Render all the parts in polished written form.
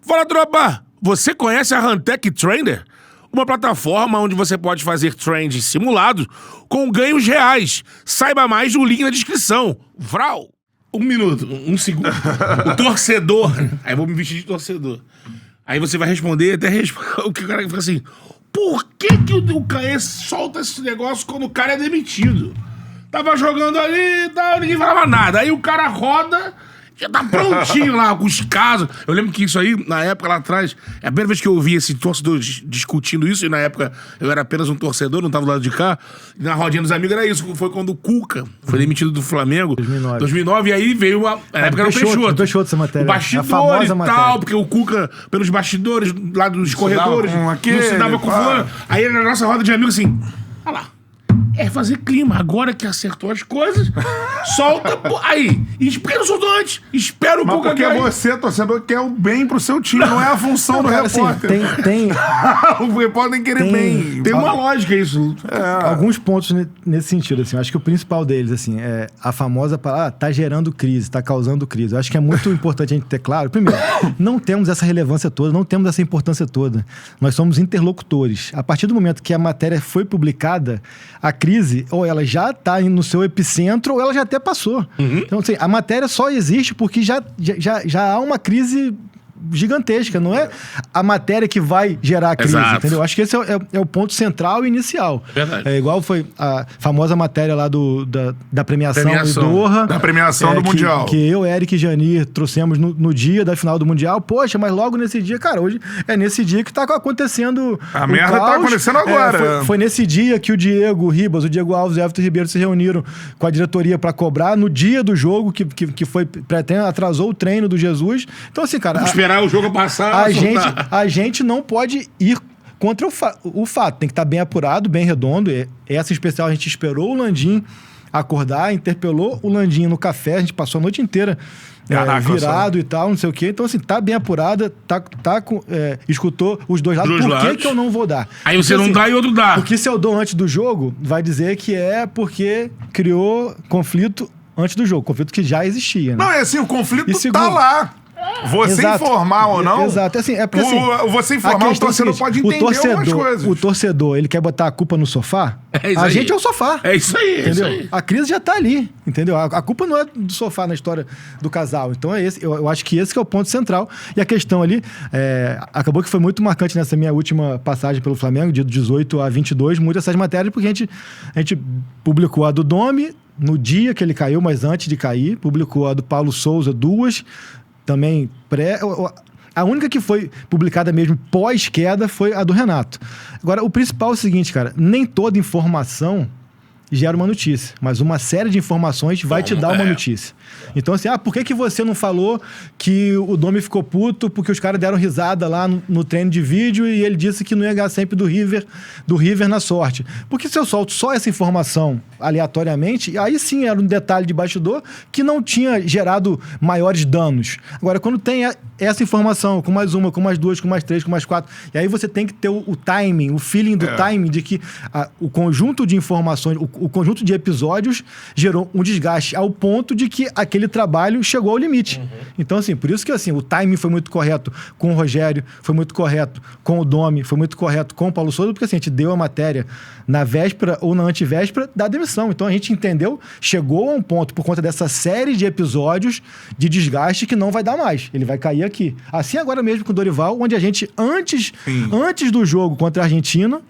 Fala, tropa! Você conhece a Rantec Trader? Uma plataforma onde você pode fazer trades simulados com ganhos reais. Saiba mais no link na descrição. Vral! Um minuto, um segundo. O torcedor. Aí eu vou me vestir de torcedor. Aí você vai responder, até o que o cara fica assim: por que o Caê solta esse negócio quando o cara é demitido? Tava jogando ali e tal, ninguém falava nada. Aí o cara roda, já tá prontinho lá com os casos. Eu lembro que isso aí, na época lá atrás, é a primeira vez que eu ouvi esse torcedor discutindo isso, e na época eu era apenas um torcedor, não tava do lado de cá. E na rodinha dos amigos era isso. Foi quando o Cuca foi demitido do Flamengo. 2009, e aí veio a época era o Peixoto. Peixoto essa matéria. O bastidor e tal, matéria. Porque o Cuca, pelos bastidores, lá dos corredores, não se dava com fulano. Aí na nossa roda de amigos assim, olha lá. É fazer clima. Agora que acertou as coisas, solta. Aí, espera o solto antes. Espera o Cuca. Porque você, torcedor, quer o bem pro seu time. Não é a função do repórter. Assim, o repórter tem que querer bem. Tem uma lógica isso. Alguns pontos nesse sentido, assim. Eu acho que o principal deles, assim, é a famosa palavra, tá gerando crise, tá causando crise. Eu acho que é muito importante a gente ter claro. Primeiro, não temos essa relevância toda, não temos essa importância toda. Nós somos interlocutores. A partir do momento que a matéria foi publicada, a crise, ou ela já está no seu epicentro, ou ela já até passou. Então, assim, a matéria só existe porque já há uma crise gigantesca, não é a matéria que vai gerar a crise, entendeu? Acho que esse é o ponto central e inicial. Verdade. É igual foi a famosa matéria lá da premiação do Doha. Da premiação do Mundial. Que eu, Eric e Janir trouxemos no dia da final do Mundial. Poxa, mas logo nesse dia, cara, hoje é nesse dia que está acontecendo a merda caos. tá acontecendo agora. Foi nesse dia que o Diego Ribas, o Diego Alves e o Everton Ribeiro se reuniram com a diretoria para cobrar no dia do jogo, que foi pré-treino, atrasou o treino do Jesus. Então, assim, cara... o jogo passar. A gente não pode ir contra o fato. Tem que estar bem apurado, bem redondo. Essa especial a gente esperou o Landim acordar, interpelou o Landim no café. A gente passou a noite inteira virado e tal, não sei o quê. Então, assim, tá bem apurada, escutou os dois lados. Por que eu não vou dar? Aí você não dá e outro dá. Porque se eu dou antes do jogo, vai dizer que é porque criou conflito antes do jogo. Conflito que já existia, né? Não, é assim, o conflito tá lá. Você informar ou não... Exato. Assim, é porque, assim, você informar, o torcedor pode entender algumas coisas. O torcedor, ele quer botar a culpa no sofá? A gente é o sofá. É isso aí, entendeu? É isso aí. A crise já tá ali, entendeu? A culpa não é do sofá na história do casal. Então é esse, eu acho que esse que é o ponto central. E a questão ali, acabou que foi muito marcante nessa minha última passagem pelo Flamengo, de 18 a 22, muitas essas matérias, porque a gente publicou a do Domi no dia que ele caiu, mas antes de cair, publicou a do Paulo Souza, duas, também a única que foi publicada mesmo pós-queda foi a do Renato. Agora, o principal é o seguinte, cara, nem toda informação gera uma notícia, mas uma série de informações vai te dar uma notícia. Então, assim, por que você não falou que o Domi ficou puto porque os caras deram risada lá no treino de vídeo e ele disse que não ia ganhar sempre do River na sorte? Porque se eu solto só essa informação aleatoriamente, aí sim era um detalhe de bastidor que não tinha gerado maiores danos. Agora, quando tem essa informação, com mais uma, com mais duas, com mais três, com mais quatro, e aí você tem que ter o timing, o feeling do timing de que o conjunto de informações, o conjunto de episódios gerou um desgaste ao ponto de que aquele trabalho chegou ao limite. Então, assim, por isso que assim, o timing foi muito correto com o Rogério, foi muito correto com o Domi, foi muito correto com o Paulo Souza, porque assim, a gente deu a matéria na véspera ou na antivéspera da demissão. Então, a gente entendeu, chegou a um ponto, por conta dessa série de episódios de desgaste, que não vai dar mais. Ele vai cair aqui. Assim agora mesmo com o Dorival, onde a gente, antes do jogo contra a Argentina,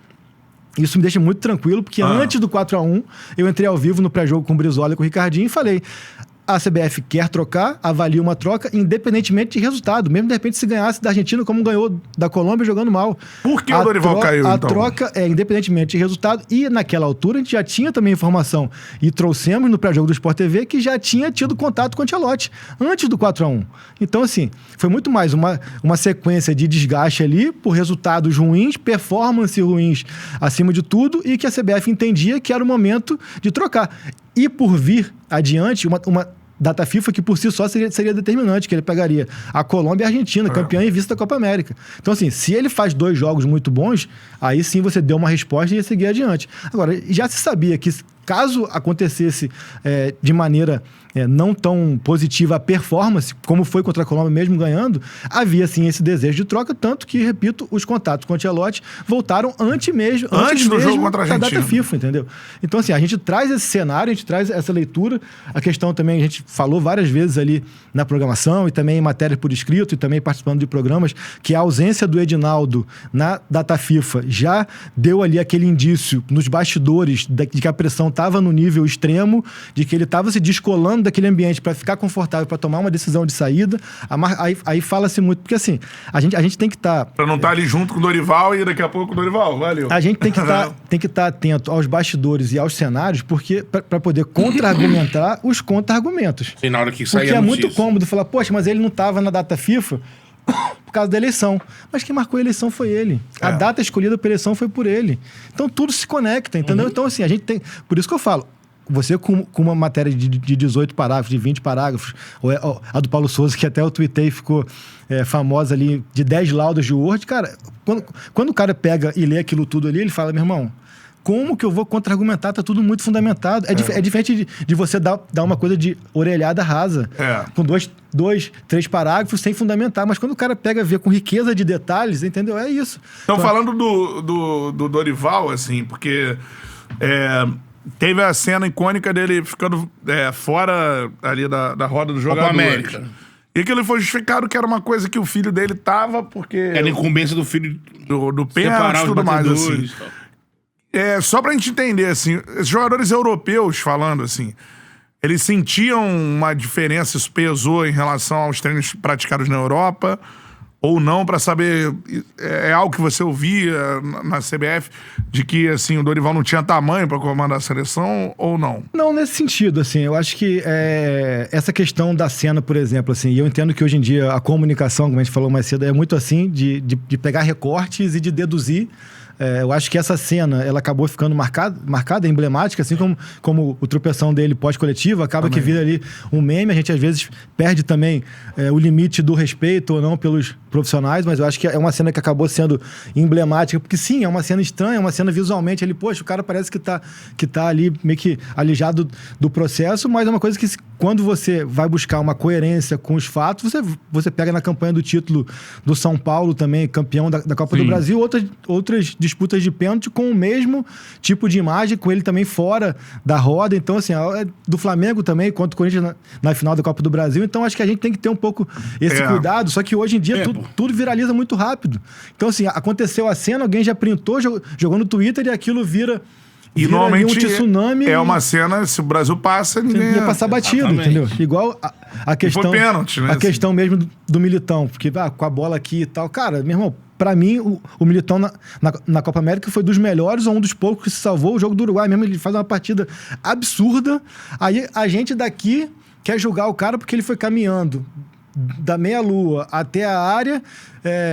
isso me deixa muito tranquilo, porque antes do 4-1, eu entrei ao vivo no pré-jogo com o Brizola e com o Ricardinho e falei: a CBF quer trocar, avalia uma troca, independentemente de resultado. Mesmo, de repente, se ganhasse da Argentina, como ganhou da Colômbia jogando mal. Por que o Dorival caiu, então? A troca é independentemente de resultado. E, naquela altura, a gente já tinha também informação. E trouxemos no pré-jogo do Sport TV que já tinha tido contato com o Ancelotti, antes do 4-1. Então, assim, foi muito mais uma sequência de desgaste ali, por resultados ruins, performance ruins acima de tudo, e que a CBF entendia que era o momento de trocar. E por vir adiante, uma data FIFA que por si só seria determinante, que ele pegaria a Colômbia e a Argentina, campeã e vice da Copa América. Então, assim, se ele faz 2 jogos muito bons, aí sim você deu uma resposta e ia seguir adiante. Agora, já se sabia que caso acontecesse de maneira não tão positiva a performance, como foi contra a Colômbia mesmo ganhando, havia sim esse desejo de troca, tanto que, repito, os contatos com o Ancelotti voltaram antes do jogo contra a da Argentina. data FIFA, entendeu? Então, assim, a gente traz esse cenário, a gente traz essa leitura, a questão também, a gente falou várias vezes ali na programação e também em matéria por escrito e também participando de programas, que a ausência do Edinaldo na data FIFA já deu ali aquele indício nos bastidores de que a pressão estava no nível extremo, de que ele estava se descolando daquele ambiente para ficar confortável, para tomar uma decisão de saída. Aí fala-se muito, porque assim, a gente tem que estar... Pra não estar ali junto com o Dorival e daqui a pouco o Dorival, valeu. A gente tem que estar atento aos bastidores e aos cenários, porque para poder contra-argumentar os contra-argumentos. E na hora que sair Porque é muito notícia. cômodo falar, poxa, mas ele não estava na data FIFA por causa da eleição. Mas quem marcou a eleição foi ele. A data escolhida pela eleição foi por ele. Então tudo se conecta, entendeu? Então assim, a gente tem... Por isso que eu falo, você com uma matéria de 18 parágrafos, de 20 parágrafos, ou a do Paulo Souza, que até eu tuitei, ficou famosa ali, de 10 laudas de Word, cara, quando o cara pega e lê aquilo tudo ali, ele fala, meu irmão, como que eu vou contra-argumentar? Tá tudo muito fundamentado. É diferente de você dar uma coisa de orelhada rasa, com dois, 3 parágrafos sem fundamentar. Mas quando o cara pega, vê com riqueza de detalhes, entendeu? É isso. Então, falando do Dorival, assim, porque teve a cena icônica dele ficando fora ali da roda do jogador. América. E que ele foi justificado que era uma coisa que o filho dele tava, porque... Era incumbência do filho do pênalti e tudo mais, assim. Só pra gente entender, assim, esses jogadores europeus falando, assim, eles sentiam uma diferença, isso pesou em relação aos treinos praticados na Europa, ou não, pra saber, é algo que você ouvia na CBF, de que, assim, o Dorival não tinha tamanho pra comandar a seleção, ou não? Não, nesse sentido, assim, eu acho que essa questão da cena, por exemplo, assim, e eu entendo que hoje em dia a comunicação, como a gente falou mais cedo, é muito assim, de pegar recortes e de deduzir. Eu acho que essa cena, ela acabou ficando marcada, emblemática, assim como o tropeção dele pós-coletivo, acaba que vira ali um meme, a gente às vezes perde também o limite do respeito ou não pelos profissionais, mas eu acho que é uma cena que acabou sendo emblemática, porque sim, é uma cena estranha, é uma cena visualmente ali, poxa, o cara parece que tá ali meio que alijado do processo, mas é uma coisa que quando você vai buscar uma coerência com os fatos, você pega na campanha do título do São Paulo também, campeão da Copa do Brasil, outras disputas de pênalti com o mesmo tipo de imagem, com ele também fora da roda. Então, assim, do Flamengo também, contra o Corinthians na final da Copa do Brasil. Então, acho que a gente tem que ter um pouco esse cuidado. Só que hoje em dia tudo viraliza muito rápido. Então, assim, aconteceu a cena, alguém já printou, jogou no Twitter e aquilo vira E normalmente um tsunami. É uma cena, se o Brasil passa, ninguém ia passar batido, entendeu? Igual a questão. Foi pênalti, né? A questão mesmo do Militão, porque com a bola aqui e tal. Cara, meu irmão, pra mim, o Militão na Copa América foi dos melhores, ou um dos poucos que se salvou. O jogo do Uruguai mesmo, ele faz uma partida absurda. Aí a gente daqui quer julgar o cara porque ele foi caminhando da meia-lua até a área,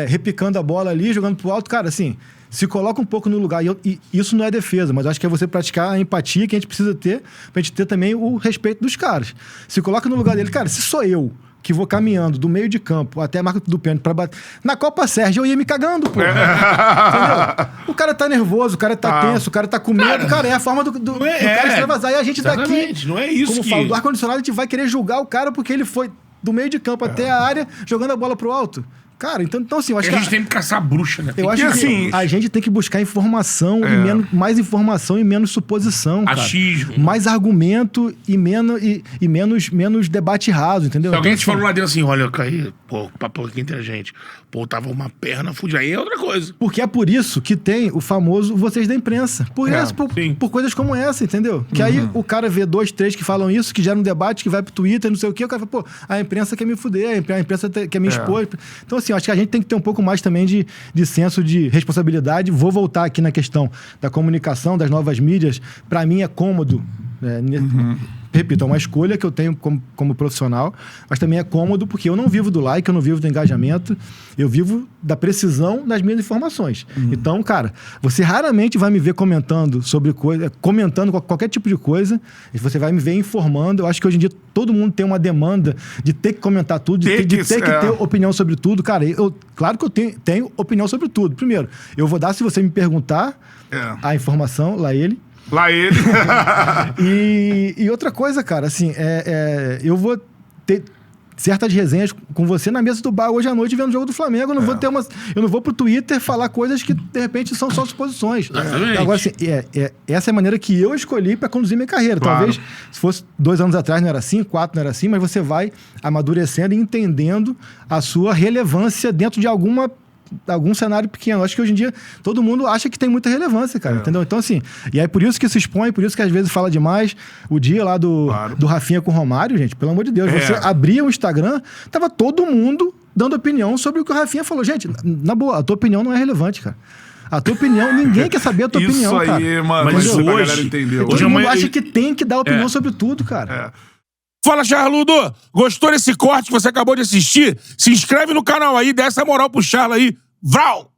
repicando a bola ali, jogando pro alto. Cara, assim, se coloca um pouco no lugar. E isso não é defesa, mas acho que é você praticar a empatia que a gente precisa ter, pra gente ter também o respeito dos caras. Se coloca no lugar dele. Cara, se sou eu que vou caminhando do meio de campo até a marca do pênalti pra bater... Na Copa Sérgio, eu ia me cagando, pô. Entendeu? O cara tá nervoso, o cara tá tenso, o cara tá com medo. Cara, é a forma do cara extravasar. E a gente daqui, não é isso como falo, do ar-condicionado, a gente vai querer julgar o cara porque ele foi do meio de campo até a área, jogando a bola pro alto. Cara, então assim, eu acho que... A gente tem que caçar bruxa, né? Eu acho que assim, a gente tem que buscar informação, mais informação e menos suposição, cara. Achismo. Mais argumento e menos debate raso, entendeu? Se alguém Então, te falou lá dentro assim, olha, eu caí, pô, papo aqui entre a gente. Pô, tava uma perna fudida. Aí é outra coisa. Porque é por isso que tem o famoso vocês da imprensa. Por coisas como essa, entendeu? Que aí o cara vê 2, 3 que falam isso, que gera um debate, que vai pro Twitter, não sei o quê. O cara fala, pô, a imprensa quer me fuder, a imprensa quer me expor. Então, assim, acho que a gente tem que ter um pouco mais também de senso de responsabilidade. Vou voltar aqui na questão da comunicação, das novas mídias. Pra mim é cômodo. Repito, é uma escolha que eu tenho como profissional, mas também é cômodo porque eu não vivo do like, eu não vivo do engajamento, eu vivo da precisão das minhas informações. Então, cara, você raramente vai me ver comentando sobre coisa, comentando qualquer tipo de coisa, e você vai me ver informando. Eu acho que hoje em dia todo mundo tem uma demanda de ter que comentar tudo, de ter que ter opinião sobre tudo. Cara, claro que eu tenho opinião sobre tudo. Primeiro, eu vou dar, se você me perguntar, a informação, lá ele. Lá ele. E outra coisa, cara, assim, eu vou ter certas resenhas com você na mesa do bar hoje à noite vendo o jogo do Flamengo. Eu não vou pro Twitter falar coisas que, de repente, são só suposições. Agora, assim, essa é a maneira que eu escolhi para conduzir minha carreira. Claro. Talvez, se fosse 2 anos atrás, não era assim, 4 não era assim, mas você vai amadurecendo e entendendo a sua relevância dentro de algum cenário pequeno. Acho que hoje em dia todo mundo acha que tem muita relevância, cara, entendeu? Então, assim, e aí por isso que se expõe, por isso que às vezes fala demais. O dia lá do Rafinha com o Romário, gente, pelo amor de Deus, você abria o Instagram, tava todo mundo dando opinião sobre o que o Rafinha falou. Gente, na boa, a tua opinião não é relevante, cara. A tua opinião, ninguém quer saber a tua opinião, cara. Isso aí, mano. Mas Hoje, hoje Todo mundo acha que tem que dar opinião sobre tudo, cara. Fala, Charludo! Gostou desse corte que você acabou de assistir? Se inscreve no canal aí, dá essa moral pro Charla aí. Vral!